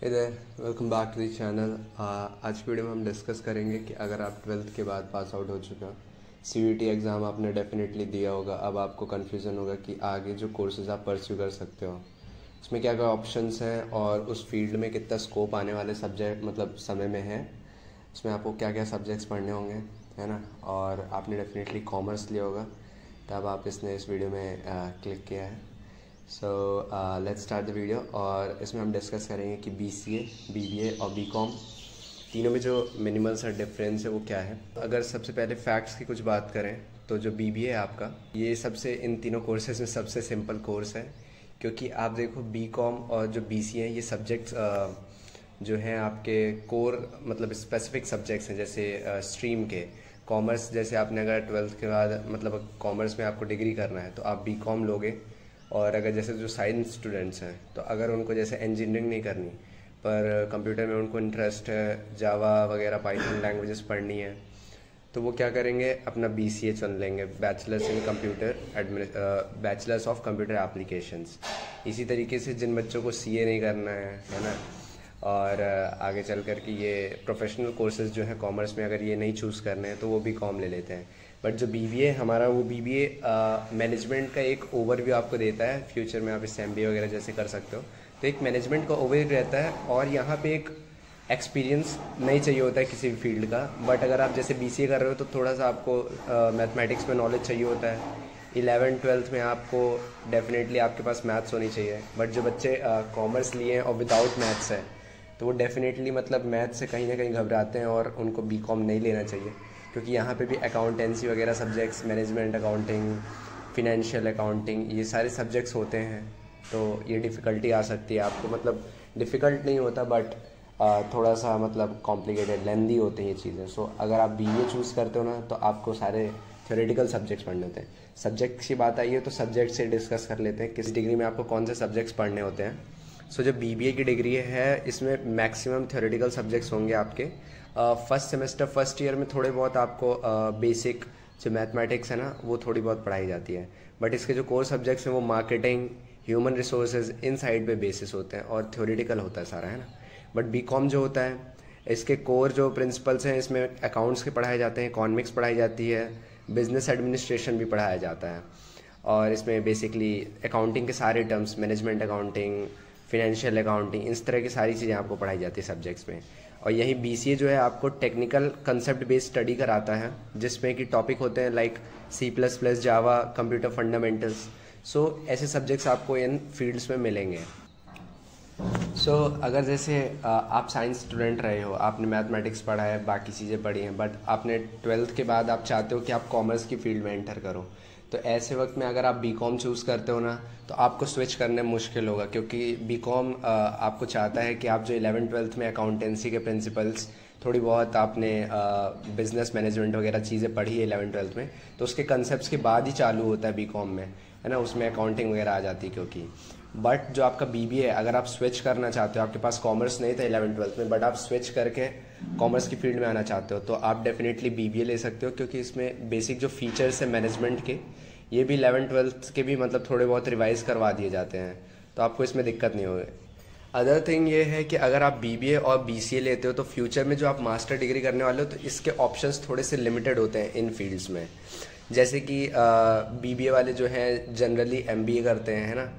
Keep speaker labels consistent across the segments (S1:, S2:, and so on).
S1: इधर welcome back to the channel. आज की वीडियो में हम डिस्कस करेंगे कि अगर आप 12th के बाद पास आउट हो चुके हो, CUET एग्ज़ाम आपने डेफिनेटली दिया होगा, अब आपको कन्फ्यूज़न होगा कि आगे जो कोर्सेज आप परस्यू कर सकते हो उसमें क्या क्या ऑप्शंस हैं और उस फील्ड में कितना स्कोप आने वाले सब्जेक्ट मतलब समय में है, उसमें आपको क्या क्या सब्जेक्ट्स पढ़ने होंगे, है ना। और आपने डेफिनेटली कॉमर्स लिया होगा तब आप इस वीडियो में क्लिक किया है। So let's start the video. और इसमें हम डिस्कस करेंगे कि BCA, BBA और BCom तीनों में जो मिनिमल सा डिफरेंस है वो क्या है। अगर सबसे पहले फैक्ट्स की कुछ बात करें तो जो BBA है आपका, ये सबसे इन तीनों कोर्सेज में सबसे सिंपल कोर्स है, क्योंकि आप देखो BCom और जो BCA है ये सब्जेक्ट्स जो हैं आपके कोर मतलब स्पेसिफिक सब्जेक्ट्स हैं। जैसे स्ट्रीम के कॉमर्स, जैसे आपने अगर 12th के बाद मतलब कॉमर्स में आपको डिग्री करना है तो आप BCom लोगे। और अगर जैसे जो साइंस स्टूडेंट्स हैं तो अगर उनको जैसे इंजीनियरिंग नहीं करनी पर कंप्यूटर में उनको इंटरेस्ट है, जावा वगैरह पाइथन लैंग्वेजेस पढ़नी है, तो वो क्या करेंगे, अपना BCA चुन लेंगे, बैचलर्स ऑफ कंप्यूटर एप्लीकेशंस। इसी तरीके से जिन बच्चों को CA नहीं करना है ना, और आगे चल कर के ये प्रोफेशनल कोर्सेज जो है कॉमर्स में अगर ये नहीं चूज़ करने हैं तो वो BCom ले लेते हैं। बट जो BBA हमारा, वो BBA मैनेजमेंट का एक ओवरव्यू आपको देता है। फ्यूचर में आप इससे MBA वगैरह जैसे कर सकते हो, तो एक मैनेजमेंट का ओवरव्यू रहता है और यहाँ पे एक एक्सपीरियंस नहीं चाहिए होता है किसी भी फील्ड का। बट अगर आप जैसे BCA कर रहे हो तो थोड़ा सा आपको मैथमेटिक्स में नॉलेज चाहिए होता है। 11th-12th में आपको डेफिनेटली आपके पास मैथ्स होनी चाहिए। बट जो बच्चे कॉमर्स लिए हैं और विदाउट मैथ्स है तो वो डेफिनेटली मतलब मैथ्स से कहीं ना कहीं घबराते हैं और उनको BCom नहीं लेना चाहिए, क्योंकि यहाँ पे भी अकाउंटेंसी वगैरह subjects, management accounting, financial accounting, ये सारे सब्जेक्ट्स होते हैं। तो ये डिफ़िकल्टी आ सकती है आपको, मतलब डिफ़िकल्ट नहीं होता बट थोड़ा सा मतलब कॉम्प्लिकेटेड, लेंदी होते हैं ये चीज़ें। सो अगर आप BA चूज़ करते हो ना तो आपको सारे थ्योरेटिकल सब्जेक्ट्स पढ़ने होते हैं। सब्जेक्ट्स की बात आई है तो सब्जेक्ट से डिस्कस कर लेते हैं, किस डिग्री में आपको कौन से सब्जेक्ट्स पढ़ने होते हैं। सो जो BBA की डिग्री है इसमें मैक्सिमम थ्योरेटिकल सब्जेक्ट्स होंगे आपके। फर्स्ट सेमेस्टर फर्स्ट ईयर में थोड़े बहुत आपको बेसिक जो मैथमेटिक्स है ना वो थोड़ी बहुत पढ़ाई जाती है। बट इसके जो कोर सब्जेक्ट्स हैं वो मार्केटिंग, ह्यूमन रिसोर्सेज, इन साइड पे बेसिस होते हैं और थ्योरेटिकल होता है सारा, है ना। बट BCom जो होता है इसके कोर जो प्रिंसिपल्स हैं इसमें अकाउंट्स के पढ़ाए जाते हैं, इकोनॉमिक्स पढ़ाई जाती है, बिजनेस एडमिनिस्ट्रेशन भी पढ़ाया जाता है। और इसमें बेसिकली अकाउंटिंग के सारे terms, management accounting, financial accounting, इस तरह की सारी चीज़ें आपको पढ़ाई जाती है सब्जेक्ट्स में। और यही BCA जो है आपको टेक्निकल कंसेप्ट बेस्ड स्टडी कराता है, जिसमें कि टॉपिक होते हैं लाइक C++, जावा, कंप्यूटर फंडामेंटल्स। सो ऐसे सब्जेक्ट्स आपको इन फील्ड्स में मिलेंगे। सो अगर जैसे आप साइंस स्टूडेंट रहे हो, आपने मैथमेटिक्स पढ़ा है, बाकी चीज़ें पढ़ी हैं, बट आपने 12th के बाद आप चाहते हो कि आप कॉमर्स की फील्ड में एंटर करो, तो ऐसे वक्त में अगर आप BCom चूज़ करते हो ना तो आपको स्विच करने में मुश्किल होगा, क्योंकि BCom आपको चाहता है कि आप जो 11th-12th में अकाउंटेंसी के प्रिंसिपल्स, थोड़ी बहुत आपने बिजनेस मैनेजमेंट वगैरह चीज़ें पढ़ी है 11th-12th में, तो उसके कंसेप्ट्स के बाद ही चालू होता है BCom में, है ना। उसमें अकाउंटिंग वगैरह आ जाती है क्योंकि। बट जो आपका BBA है, अगर आप स्विच करना चाहते हो, आपके पास कॉमर्स नहीं था 11th-12th में बट आप स्विच करके कॉमर्स की फील्ड में आना चाहते हो, तो आप डेफिनेटली BBA ले सकते हो, क्योंकि इसमें बेसिक जो फीचर्स है मैनेजमेंट के, ये भी 11th-12th के भी मतलब थोड़े बहुत रिवाइज करवा दिए जाते हैं, तो आपको इसमें दिक्कत नहीं होगी। अदर थिंग ये है कि अगर आप BBA और BCA लेते हो तो फ्यूचर में जो आप मास्टर डिग्री करने वाले हो तो इसके ऑप्शंस थोड़े से लिमिटेड होते हैं इन फील्ड्स में। जैसे कि BBA वाले जो हैं जनरली MBA करते हैं, है ना,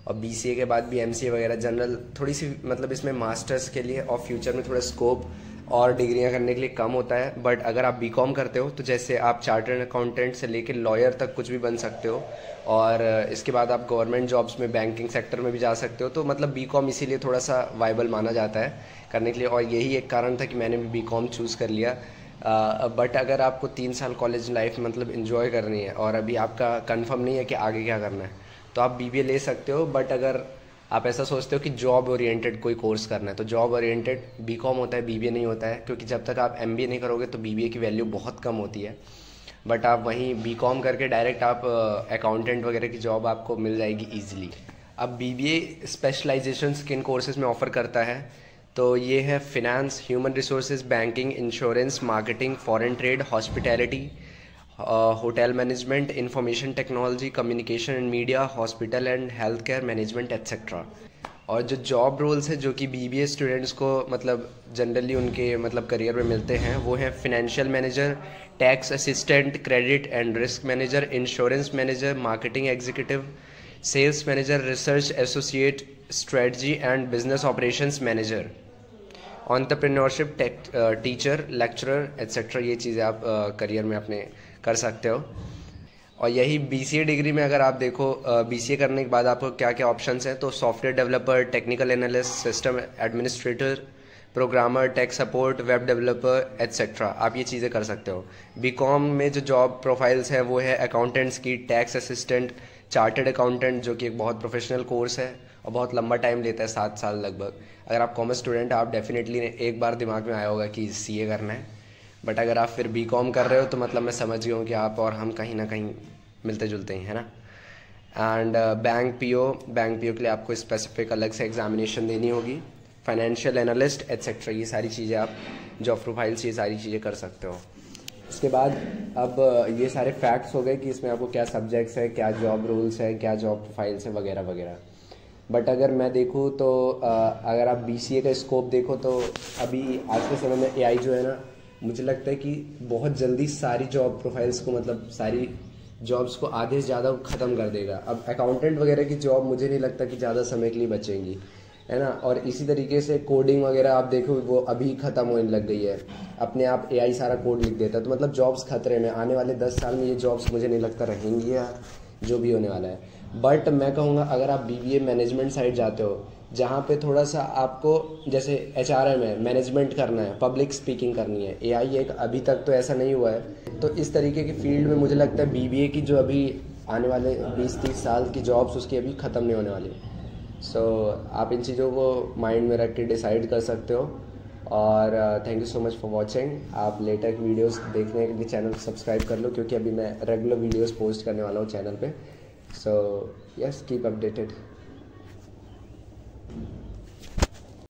S1: और BCA के बाद भी MCA वगैरह जनरल थोड़ी सी मतलब इसमें मास्टर्स के लिए और फ्यूचर में थोड़ा स्कोप और डिग्रियां करने के लिए कम होता है। बट अगर आप BCom करते हो तो जैसे आप चार्टर्ड अकाउंटेंट से लेकर लॉयर तक कुछ भी बन सकते हो, और इसके बाद आप गवर्नमेंट जॉब्स में, बैंकिंग सेक्टर में भी जा सकते हो। तो मतलब BCom इसीलिए थोड़ा सा वाइबल माना जाता है करने के लिए, और यही एक कारण था कि मैंने भी BCom चूज़ कर लिया। बट अगर आपको 3 साल कॉलेज लाइफ मतलब इन्जॉय करनी है और अभी आपका कंफर्म नहीं है कि आगे क्या करना है, तो आप BBA ले सकते हो। बट अगर आप ऐसा सोचते हो कि जॉब ओरिएंटेड कोई कोर्स करना है तो जॉब ओरिएंटेड BCom होता है, BBA नहीं होता है, क्योंकि जब तक आप MBA नहीं करोगे तो BBA की वैल्यू बहुत कम होती है। बट आप वहीं BCom करके डायरेक्ट आप अकाउंटेंट वगैरह की जॉब आपको मिल जाएगी ईजिली। अब BBA स्पेशलाइजेशंस किन कोर्सेज में ऑफर करता है, तो ये है finance, human resources, banking, insurance, marketing, foreign trade, hospitality, hotel management, information technology, communication and media, hospital and health care management etcetera. और जो जॉब रोल्स है जो कि बीबीए स्टूडेंट्स को मतलब जनरली उनके मतलब करियर में मिलते हैं वो हैं financial manager, tax assistant, credit and risk manager, insurance manager, marketing executive, sales manager, research associate, strategy and business operations manager, entrepreneurship, teacher, lecturer etcetera. ये चीज़ें आप करियर में अपने कर सकते हो। और यही बीसीए डिग्री में अगर आप देखो बीसीए करने के बाद आपको क्या क्या ऑप्शंस हैं, तो software developer, technical analyst, system administrator, programmer, tech support, web developer etcetera, आप ये चीज़ें कर सकते हो। बीकॉम में जो जॉब प्रोफाइल्स है वो है अकाउंटेंट्स की, टैक्स असिस्टेंट, चार्टर्ड अकाउंटेंट जो कि एक बहुत प्रोफेशनल कोर्स है और बहुत लंबा टाइम लेता है, 7 साल लगभग। अगर आप कॉमर्स स्टूडेंट हैं आप डेफिनेटली एक बार दिमाग में आया होगा कि सीए करना है, बट अगर आप फिर बीकॉम कर रहे हो तो मतलब मैं समझ गया हूँ कि आप और हम कहीं ना कहीं मिलते जुलते ही है ना। एंड बैंक पीओ के लिए आपको स्पेसिफिक अलग से एग्जामिनेशन देनी होगी, फाइनेंशियल एनालिस्ट एट्सेट्रा, ये सारी चीज़ें आप जॉब प्रोफाइल्स ये सारी चीज़ें कर सकते हो। उसके बाद अब ये सारे फैक्ट्स हो गए कि इसमें आपको क्या सब्जेक्ट्स है, क्या जॉब रोल्स है, क्या जॉब प्रोफाइल्स है वगैरह वगैरह। बट अगर मैं देखूँ तो अगर आप बीसीए का स्कोप देखो तो अभी आज के समय में एआई जो है ना, मुझे लगता है कि बहुत जल्दी सारी जॉब प्रोफाइल्स को मतलब सारी जॉब्स को आधे से ज़्यादा ख़त्म कर देगा। अब अकाउंटेंट वगैरह की जॉब मुझे नहीं लगता कि ज़्यादा समय के लिए बचेंगी, है ना। और इसी तरीके से कोडिंग वगैरह आप देखो वो अभी ख़त्म होने लग गई है, अपने आप एआई सारा कोड लिख देता है। तो मतलब जॉब्स खतरे में, आने वाले 10 साल में ये जॉब्स मुझे नहीं लगता रहेंगी या जो भी होने वाला है। बट मैं कहूँगा अगर आप बीबीए मैनेजमेंट साइड जाते हो जहाँ पे थोड़ा सा आपको जैसे एचआरएम है, मैनेजमेंट करना है, पब्लिक स्पीकिंग करनी है, एआई एक अभी तक तो ऐसा नहीं हुआ है, तो इस तरीके की फील्ड में मुझे लगता है बीबीए की जो अभी आने वाले 20-30 साल की जॉब्स उसकी अभी ख़त्म नहीं होने वाली। सो आप इन चीज़ों को माइंड में रख के डिसाइड कर सकते हो। और thank you so much for watching. आप लेटर वीडियोस देखने के लिए चैनल को सब्सक्राइब कर लो क्योंकि अभी मैं रेगुलर वीडियोस पोस्ट करने वाला हूँ चैनल पे। So yes, keep updated.